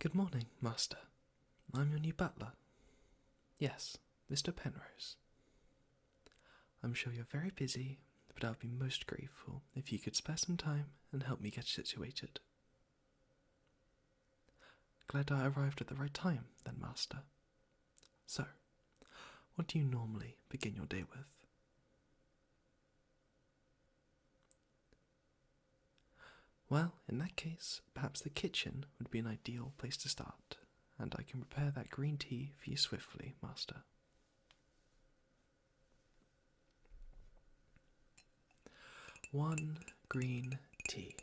Good morning, Master. I'm your new butler. Yes, Mr. Penrose. I'm sure you're very busy, but I would be most grateful if you could spare some time and help me get situated. Glad I arrived at the right time, then, Master. So, what do you normally begin your day with? Well, in that case, perhaps the kitchen would be an ideal place to start, and I can prepare that green tea for you swiftly, Master. One green tea.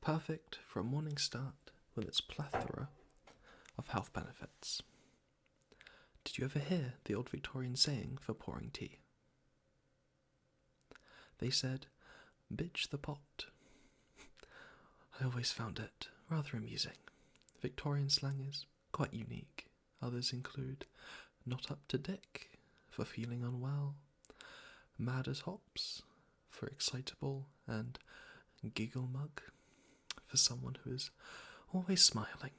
Perfect for a morning start with its plethora of health benefits. Did you ever hear the old Victorian saying for pouring tea? They said, "Bitch the pot." I always found it rather amusing. Victorian slang is quite unique. Others include "not up to dick" for feeling unwell, "mad as hops" for excitable, and "giggle mug" for someone who is always smiling.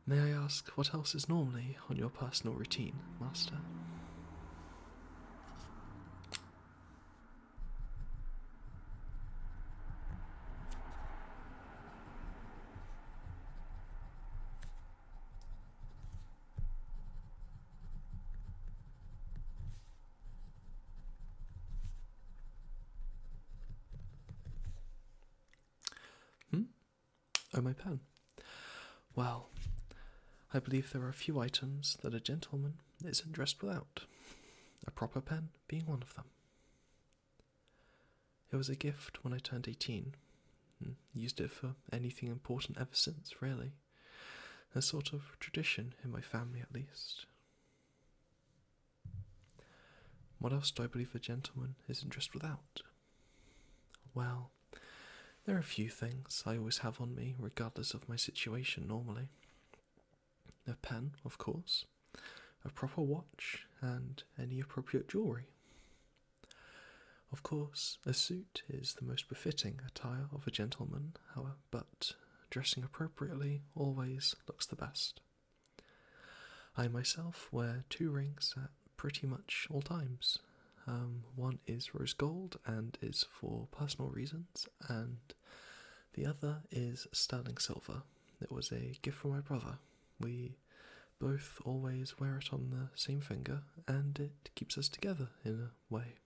May I ask what else is normally on your personal routine, Master? Oh, my pen. Well, I believe there are a few items that a gentleman isn't dressed without, a proper pen being one of them. It was a gift when I turned 18, and used it for anything important ever since, really. A sort of tradition in my family, at least. What else do I believe a gentleman isn't dressed without? Well, there are a few things I always have on me, regardless of my situation normally. A pen, of course, a proper watch, and any appropriate jewellery. Of course, a suit is the most befitting attire of a gentleman, however, but dressing appropriately always looks the best. I myself wear 2 rings at pretty much all times. One is rose gold and is for personal reasons, and the other is sterling silver. It was a gift from my brother. We both always wear it on the same finger, and it keeps us together in a way.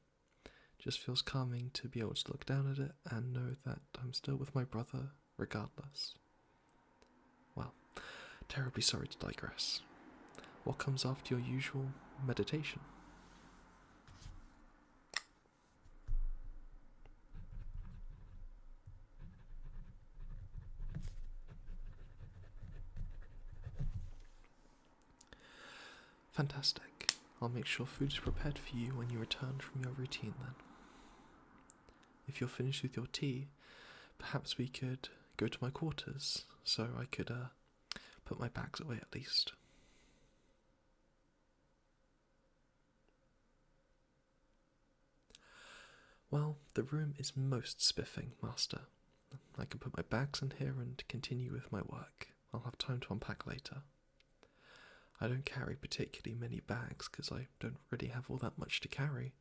Just feels calming to be able to look down at it and know that I'm still with my brother regardless. Well, terribly sorry to digress. What comes after your usual meditation? Fantastic. I'll make sure food is prepared for you when you return from your routine then. If you're finished with your tea, perhaps we could go to my quarters so I could put my bags away at least. Well, the room is most spiffing, Master. I can put my bags in here and continue with my work. I'll have time to unpack later. I don't carry particularly many bags because I don't really have all that much to carry.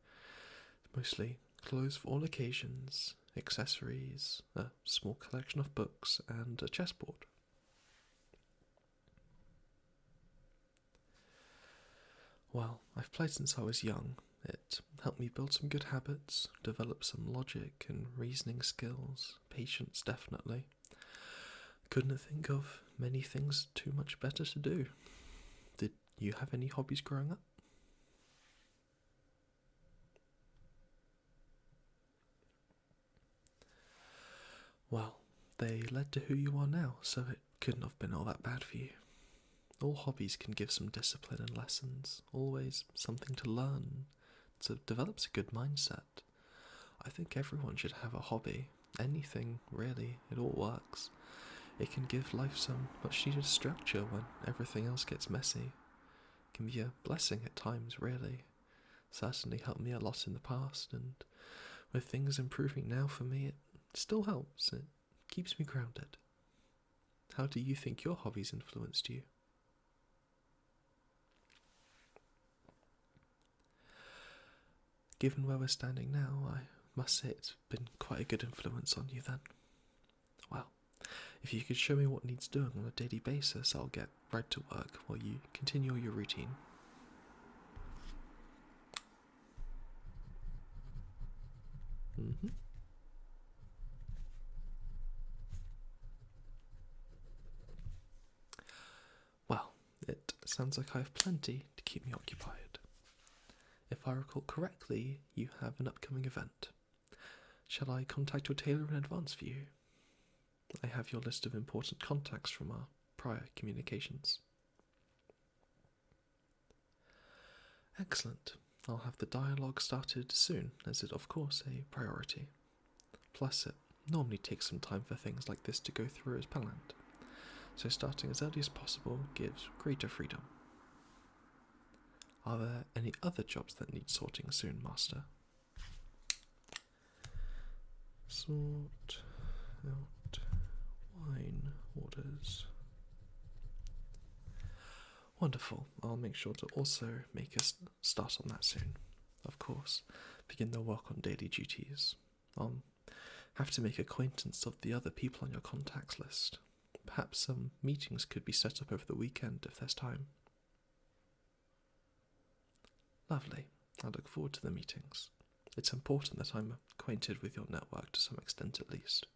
Mostly clothes for all occasions, accessories, a small collection of books, and a chessboard. Well, I've played since I was young. It helped me build some good habits, develop some logic and reasoning skills, patience definitely. Couldn't think of many things too much better to do. Did you have any hobbies growing up? Well, they led to who you are now, so it couldn't have been all that bad for you. All hobbies can give some discipline and lessons, always something to learn, so it develops a good mindset. I think everyone should have a hobby. Anything, really, it all works. It can give life some much needed structure when everything else gets messy. It can be a blessing at times, really. Certainly helped me a lot in the past, and with things improving now for me, it still helps. It keeps me grounded. How do you think your hobbies influenced you? Given where we're standing now, I must say it's been quite a good influence on you then. Well, if you could show me what needs doing on a daily basis, I'll get right to work while you continue your routine. Well, it sounds like I have plenty to keep me occupied. If I recall correctly, you have an upcoming event. Shall I contact your tailor in advance for you? I have your list of important contacts from our prior communications. Excellent. I'll have the dialogue started soon, as it's of course a priority. Plus, it normally takes some time for things like this to go through as planned, so starting as early as possible gives greater freedom. Are there any other jobs that need sorting soon, Master? Sort out wine orders. Wonderful. I'll make sure to also make a start on that soon. Of course, begin the work on daily duties. I'll have to make acquaintance of the other people on your contacts list. Perhaps some meetings could be set up over the weekend if there's time. Lovely. I look forward to the meetings. It's important that I'm acquainted with your network to some extent at least.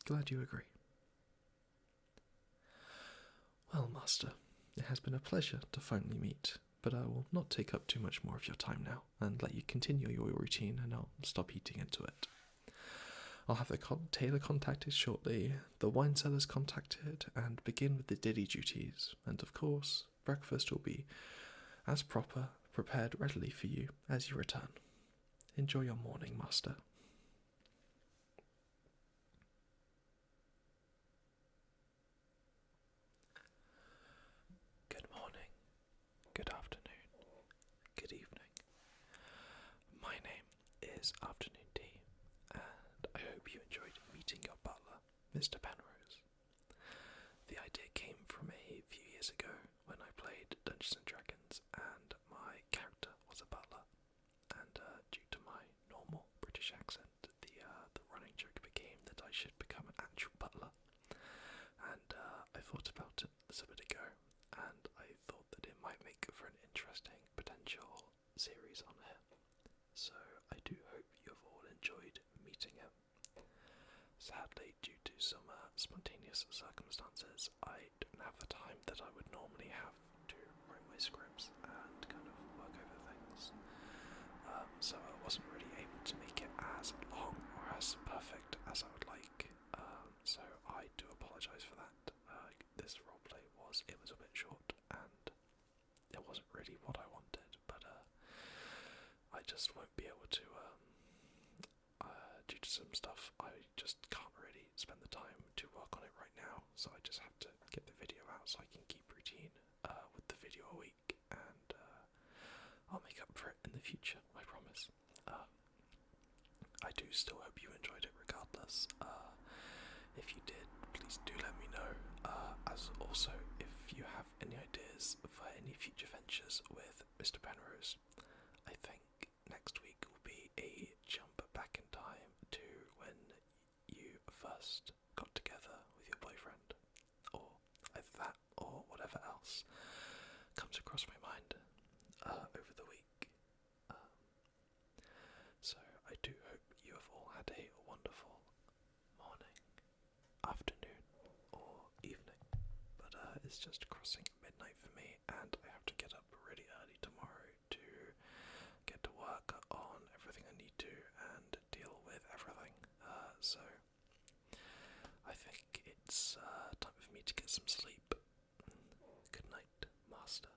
Glad you agree. Well, Master, it has been a pleasure to finally meet, but I will not take up too much more of your time now and let you continue your routine, and I'll stop eating into it. I'll have the tailor contacted shortly, the wine sellers contacted, and begin with the daily duties, and of course, breakfast will be as prepared readily for you as you return. Enjoy your morning, Master. Good morning, good afternoon, good evening. My name is Afternoon Tea, and I hope you enjoyed meeting your butler, Mr. Penrose. The idea came from a few years ago when I played Dungeons and Dragons, and my character was a butler. And due to my normal British accent, the running joke became that I should become an actual butler. And I thought about it a bit ago, and I thought that it might make for an interesting potential series on him. So I do hope you have all enjoyed meeting him. Sadly, due to some spontaneous circumstances, I don't have the time that I would normally have to write my scripts and kind of work over things. So I wasn't really able to make it as long or as perfect as I would like. So I do apologise for that. This roleplay was a bit short, and it wasn't really what I wanted, but I just won't be able to, due to some stuff, I just can't really spend the time to work on it right now, so I just have to get the video out so I can keep routine with the video a week, and I'll make up for it in the future, I promise. I do still hope you enjoyed it regardless. If you did, please do let me know. As also, if you have any ideas for any future ventures with Mr. Penrose, I think next week will be a jump back in time to when you first got together with your boyfriend, or either that or whatever else comes across my mind over the week. So I do hope you have all had a wonderful morning, afternoon, or evening, but it's just crossing midnight for me, and I have to get up really early tomorrow to get to work on everything I need to and deal with everything. So I think it's time for me to get some sleep. Good night, Master.